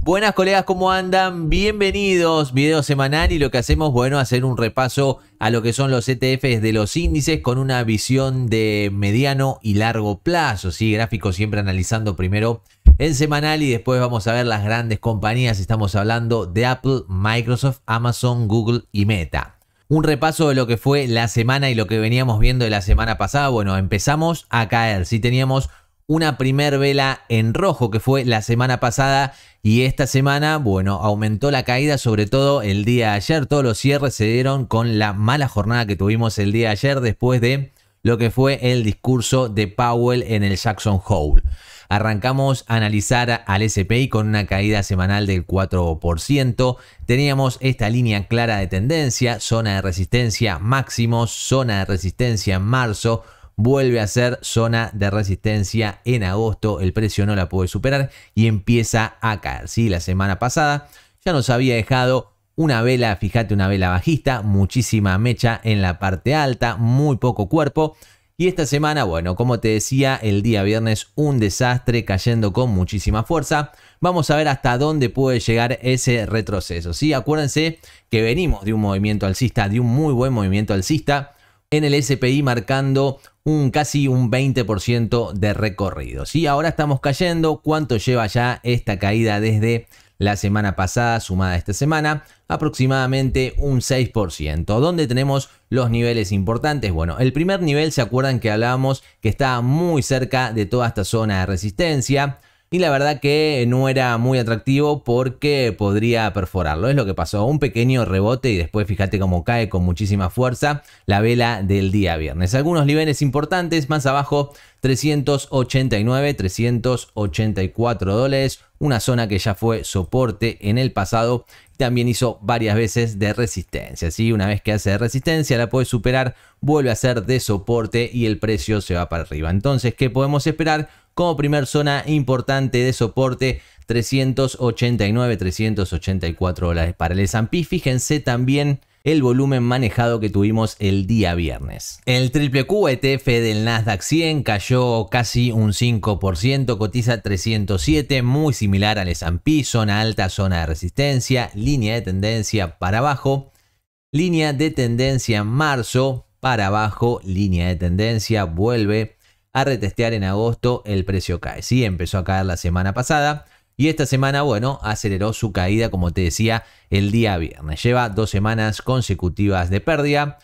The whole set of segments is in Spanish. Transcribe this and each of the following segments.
Buenas colegas, ¿cómo andan? Bienvenidos, video semanal y lo que hacemos, bueno, hacer un repaso a lo que son los ETFs de los índices con una visión de mediano y largo plazo, ¿sí? Gráficos siempre analizando primero en semanal y después vamos a ver las grandes compañías. Estamos hablando de Apple, Microsoft, Amazon, Google y Meta. Un repaso de lo que fue la semana y lo que veníamos viendo de la semana pasada. Bueno, empezamos a caer, ¿sí? Teníamos una primer vela en rojo que fue la semana pasada y esta semana, bueno, aumentó la caída, sobre todo el día de ayer. Todos los cierres se dieron con la mala jornada que tuvimos el día de ayer después de lo que fue el discurso de Powell en el Jackson Hole. Arrancamos a analizar al S&P con una caída semanal del 4%. Teníamos esta línea clara de tendencia, zona de resistencia máximos, zona de resistencia en marzo. Vuelve a ser zona de resistencia en agosto, el precio no la puede superar y empieza a caer. ¿Sí? La semana pasada ya nos había dejado una vela, fíjate, una vela bajista, muchísima mecha en la parte alta, muy poco cuerpo. Y esta semana, bueno, como te decía, el día viernes un desastre cayendo con muchísima fuerza. Vamos a ver hasta dónde puede llegar ese retroceso. ¿Sí? Acuérdense que venimos de un movimiento alcista, de un muy buen movimiento alcista en el SPI marcando casi un 20% de recorrido. ¿Sí? Ahora estamos cayendo. ¿Cuánto lleva ya esta caída desde la semana pasada sumada a esta semana? Aproximadamente un 6%. ¿Dónde tenemos los niveles importantes? Bueno, el primer nivel, ¿se acuerdan que hablábamos que estaba muy cerca de toda esta zona de resistencia? Y la verdad que no era muy atractivo porque podría perforarlo. Es lo que pasó, un pequeño rebote y después fíjate cómo cae con muchísima fuerza la vela del día viernes. Algunos niveles importantes más abajo, 389, 384 dólares. Una zona que ya fue soporte en el pasado. También hizo varias veces de resistencia. ¿Sí? Una vez que hace de resistencia la puede superar, vuelve a ser de soporte y el precio se va para arriba. Entonces, ¿qué podemos esperar? Como primer zona importante de soporte, 389, 384 dólares para el S&P. Fíjense también el volumen manejado que tuvimos el día viernes. El QQQ ETF del Nasdaq 100 cayó casi un 5%, cotiza 307, muy similar al S&P, zona alta, zona de resistencia, línea de tendencia para abajo, línea de tendencia en marzo, para abajo, línea de tendencia, vuelve a retestear en agosto, el precio cae. Sí, empezó a caer la semana pasada y esta semana, bueno, aceleró su caída, como te decía, el día viernes. Lleva 2 semanas consecutivas de pérdida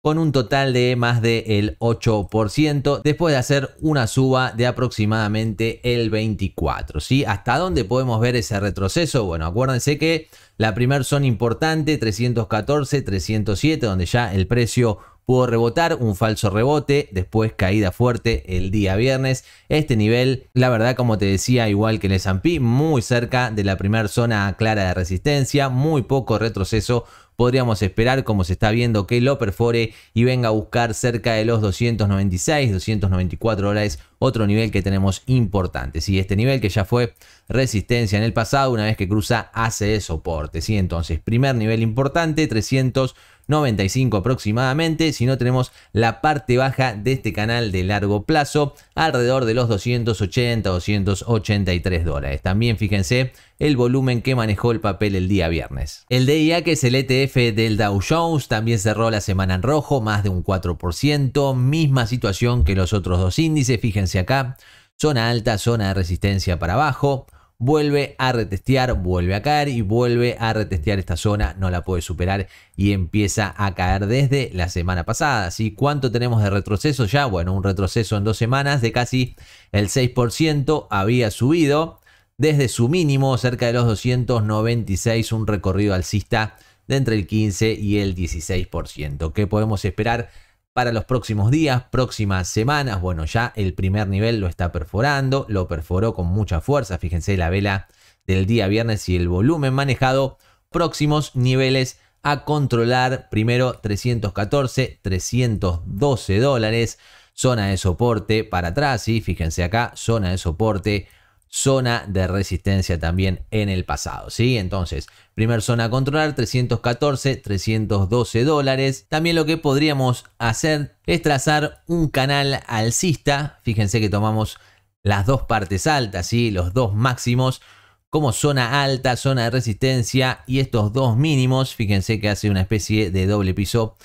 con un total de más del 8% después de hacer una suba de aproximadamente el 24%. ¿Sí? ¿Hasta dónde podemos ver ese retroceso? Bueno, acuérdense que la primer zona importante, 314, 307, donde ya el precio pudo rebotar, un falso rebote, después caída fuerte el día viernes. Este nivel, la verdad, como te decía, igual que el S&P, muy cerca de la primera zona clara de resistencia, muy poco retroceso. Podríamos esperar, como se está viendo, que lo perfore y venga a buscar cerca de los 296, 294 dólares, otro nivel que tenemos importante. ¿Sí? Este nivel que ya fue resistencia en el pasado, una vez que cruza hace de soporte. ¿Sí? Entonces, primer nivel importante, 395 aproximadamente. Si no, tenemos la parte baja de este canal de largo plazo, alrededor de los 280, 283 dólares. También fíjense el volumen que manejó el papel el día viernes. El DIA, que es el ETF del Dow Jones, también cerró la semana en rojo, más de un 4%. Misma situación que los otros dos índices. Fíjense acá, zona alta, zona de resistencia para abajo. Vuelve a retestear, vuelve a caer y vuelve a retestear esta zona, no la puede superar y empieza a caer desde la semana pasada. ¿Sí? ¿Cuánto tenemos de retroceso ya? Bueno, un retroceso en 2 semanas de casi el 6%, había subido desde su mínimo cerca de los 296, un recorrido alcista de entre el 15 y el 16%. ¿Qué podemos esperar para los próximos días, próximas semanas? Bueno, ya el primer nivel lo está perforando, lo perforó con mucha fuerza. Fíjense la vela del día viernes y el volumen manejado. Próximos niveles a controlar, primero 314, 312 dólares, zona de soporte para atrás, ¿sí? Fíjense acá, zona de soporte, zona de resistencia también en el pasado, ¿sí? Entonces, primer zona a controlar, 314, 312 dólares. También lo que podríamos hacer es trazar un canal alcista. Fíjense que tomamos las dos partes altas, ¿sí? Los dos máximos. como zona alta, zona de resistencia, y estos dos mínimos, fíjense que hace una especie de doble piso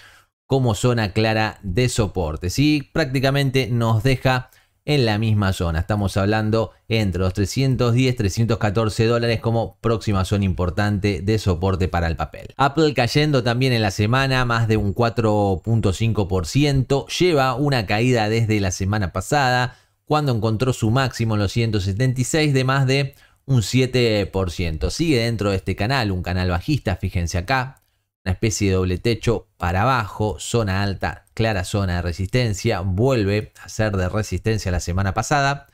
como zona clara de soporte, ¿sí? Prácticamente nos deja en la misma zona. Estamos hablando entre los 310, 314 dólares como próxima zona importante de soporte para el papel. Apple cayendo también en la semana más de un 4.5%. Lleva una caída desde la semana pasada, cuando encontró su máximo en los 176 de más de un 7%. Sigue dentro de este canal, un canal bajista, fíjense acá. Una especie de doble techo para abajo, zona alta, clara zona de resistencia, vuelve a ser de resistencia la semana pasada.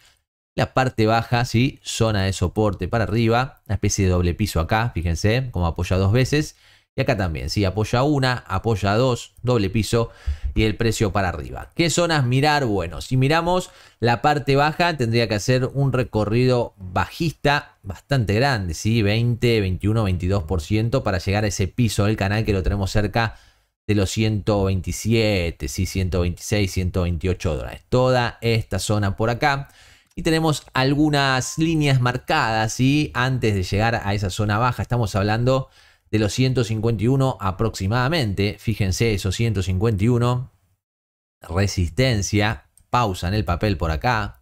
La parte baja, sí, zona de soporte para arriba, una especie de doble piso acá, fíjense, como apoya dos veces. Y acá también, sí, apoya una, apoya dos, doble piso y el precio para arriba. ¿Qué zonas mirar? Bueno, si miramos la parte baja, tendría que hacer un recorrido bajista bastante grande, ¿sí? 20, 21, 22% para llegar a ese piso del canal que lo tenemos cerca de los 127, ¿sí? 126, 128 dólares. Toda esta zona por acá. Y tenemos algunas líneas marcadas, ¿sí? Antes de llegar a esa zona baja, estamos hablando de los 151 aproximadamente. Fíjense, esos 151, resistencia, pausa en el papel por acá.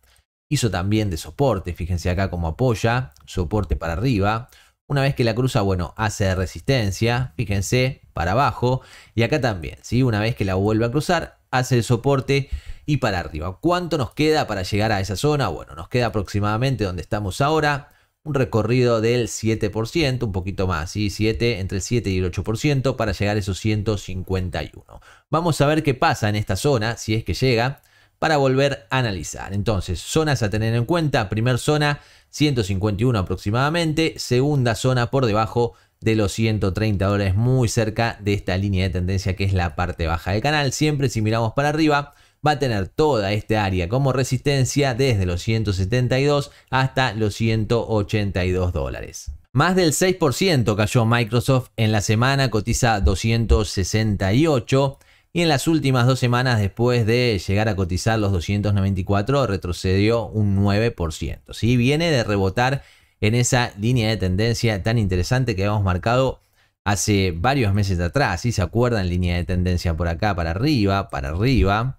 Hizo también de soporte, fíjense acá como apoya, soporte para arriba. Una vez que la cruza, bueno, hace de resistencia, fíjense, para abajo. Y acá también, ¿sí? Una vez que la vuelve a cruzar, hace el soporte y para arriba. ¿Cuánto nos queda para llegar a esa zona? Bueno, nos queda aproximadamente donde estamos ahora, un recorrido del 7%, un poquito más, ¿sí? 7, entre el 7 y el 8% para llegar a esos 151. Vamos a ver qué pasa en esta zona, si es que llega, para volver a analizar. Entonces, zonas a tener en cuenta. Primer zona, 151 aproximadamente. Segunda zona por debajo de los 130 dólares, muy cerca de esta línea de tendencia que es la parte baja del canal. Siempre si miramos para arriba, va a tener toda esta área como resistencia desde los 172 hasta los 182 dólares. Más del 6% cayó Microsoft en la semana, cotiza 268 y en las últimas 2 semanas después de llegar a cotizar los 294 retrocedió un 9%. ¿Sí? Viene de rebotar en esa línea de tendencia tan interesante que habíamos marcado hace varios meses atrás. ¿Sí? ¿Se acuerdan? Línea de tendencia por acá para arriba, para arriba.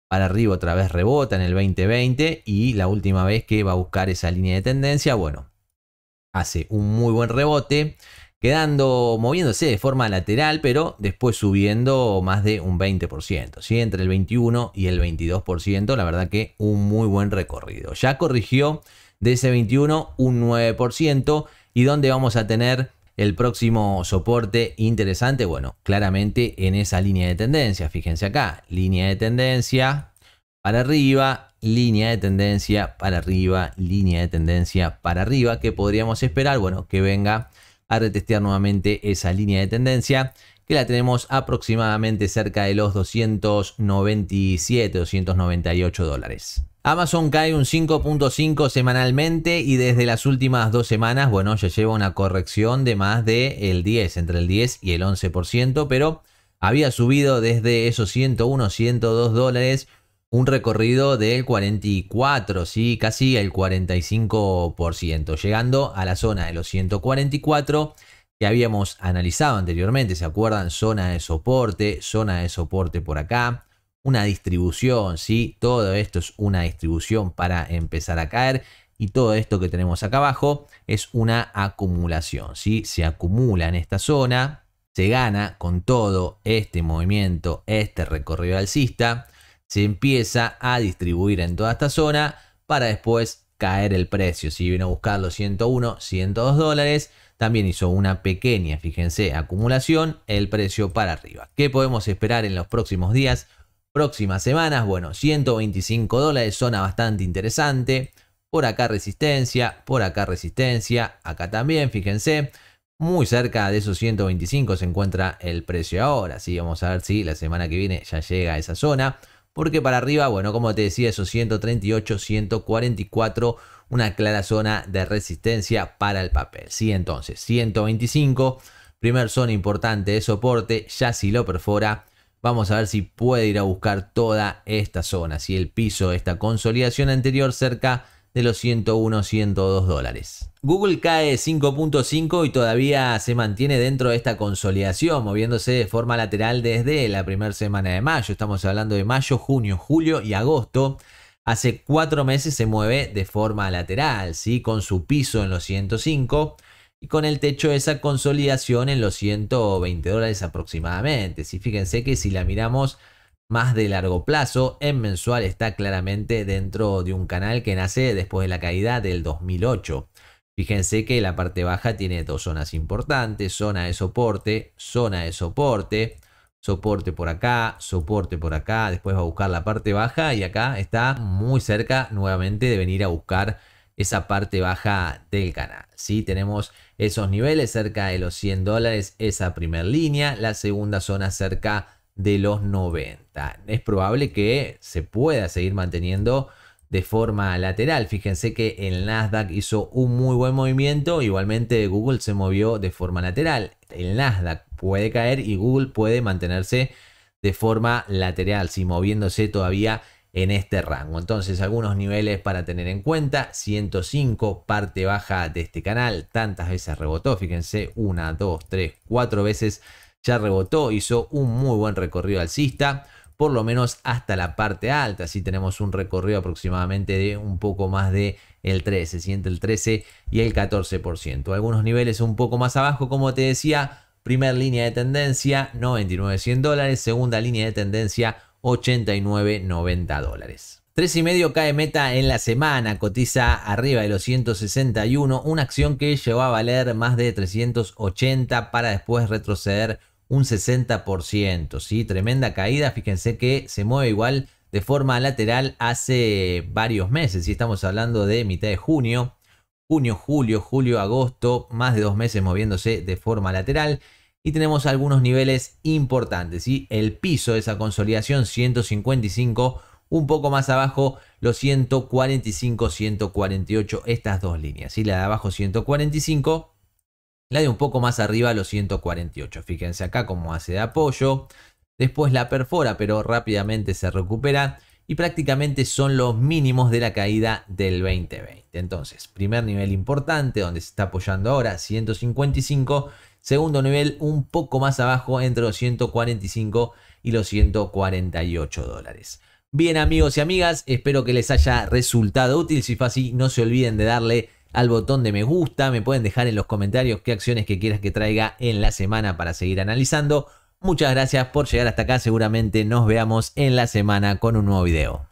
Para arriba otra vez rebota en el 2020 y la última vez que va a buscar esa línea de tendencia, bueno, hace un muy buen rebote, moviéndose de forma lateral, pero después subiendo más de un 20%, ¿sí? Entre el 21 y el 22%, la verdad que un muy buen recorrido. Ya corrigió de ese 21 un 9% y ¿dónde vamos a tener el próximo soporte interesante? Bueno, claramente en esa línea de tendencia. Fíjense acá, línea de tendencia para arriba, línea de tendencia para arriba, línea de tendencia para arriba. ¿Qué podríamos esperar? Bueno, que venga a retestear nuevamente esa línea de tendencia, que la tenemos aproximadamente cerca de los 297, 298 dólares. Amazon cae un 5.5 semanalmente y desde las últimas 2 semanas, bueno, ya lleva una corrección de más del 10, entre el 10 y el 11%, pero había subido desde esos 101, 102 dólares, un recorrido del 44, ¿sí? Casi el 45%, llegando a la zona de los 144 que habíamos analizado anteriormente. ¿Se acuerdan? Zona de soporte por acá. Una distribución, ¿sí? Todo esto es una distribución para empezar a caer y todo esto que tenemos acá abajo es una acumulación, ¿sí? Se acumula en esta zona, se gana con todo este movimiento, este recorrido alcista, se empieza a distribuir en toda esta zona para después caer el precio, ¿sí? Vino a buscar los 101, 102 dólares, también hizo una pequeña, fíjense, acumulación, el precio para arriba. ¿Qué podemos esperar en los próximos días? Próximas semanas, bueno, 125 dólares, zona bastante interesante. Por acá resistencia, acá también, fíjense. Muy cerca de esos 125 se encuentra el precio ahora. Sí, vamos a ver si la semana que viene ya llega a esa zona. Porque para arriba, bueno, como te decía, esos 138, 144, una clara zona de resistencia para el papel. Sí, entonces, 125, primer zona importante de soporte, ya si lo perfora, vamos a ver si puede ir a buscar toda esta zona, si el piso, esta consolidación anterior cerca de los 101, 102 dólares. Google cae 5.5 y todavía se mantiene dentro de esta consolidación, moviéndose de forma lateral desde la primera semana de mayo. Estamos hablando de mayo, junio, julio y agosto. Hace 4 meses se mueve de forma lateral, ¿sí? Con su piso en los 105 y con el techo de esa consolidación en los 120 dólares aproximadamente. ¿Sí? Fíjense que si la miramos más de largo plazo, en mensual está claramente dentro de un canal que nace después de la caída del 2008. Fíjense que la parte baja tiene 2 zonas importantes, zona de soporte, soporte por acá, después va a buscar la parte baja y acá está muy cerca nuevamente de venir a buscar esa parte baja del canal. ¿Sí? Tenemos esos niveles cerca de los 100 dólares, esa primera línea, la segunda zona cerca de los 90. Es probable que se pueda seguir manteniendo de forma lateral. Fíjense que el Nasdaq hizo un muy buen movimiento, igualmente Google se movió de forma lateral. El Nasdaq puede caer y Google puede mantenerse de forma lateral, sí, moviéndose todavía en este rango. Entonces, algunos niveles para tener en cuenta: 105, parte baja de este canal, tantas veces rebotó, fíjense, 1, 2, 3, 4 veces ya rebotó, hizo un muy buen recorrido alcista, por lo menos hasta la parte alta. Así tenemos un recorrido aproximadamente de un poco más de el 13, entre el 13 y el 14%. Algunos niveles un poco más abajo, como te decía, primera línea de tendencia 99-100 dólares, segunda línea de tendencia 89-90 dólares. 3,5 cae Meta en la semana, cotiza arriba de los 161, una acción que llegó a valer más de 380 para después retroceder un 60%, ¿sí? Tremenda caída. Fíjense que se mueve igual de forma lateral hace varios meses, ¿sí? Estamos hablando de mitad de junio, julio, agosto, más de 2 meses moviéndose de forma lateral. Y tenemos algunos niveles importantes, ¿sí? El piso de esa consolidación 155, un poco más abajo los 145, 148, estas dos líneas, ¿sí? La de abajo 145, la de un poco más arriba los 148. Fíjense acá cómo hace de apoyo, después la perfora pero rápidamente se recupera y prácticamente son los mínimos de la caída del 2020. Entonces, primer nivel importante donde se está apoyando ahora 155, segundo nivel un poco más abajo entre los 145 y los 148 dólares. Bien, amigos y amigas, espero que les haya resultado útil. Si fue así, no se olviden de darle al botón de me gusta. Me pueden dejar en los comentarios qué acciones que quieras que traiga en la semana para seguir analizando. Muchas gracias por llegar hasta acá. Seguramente nos veamos en la semana con un nuevo video.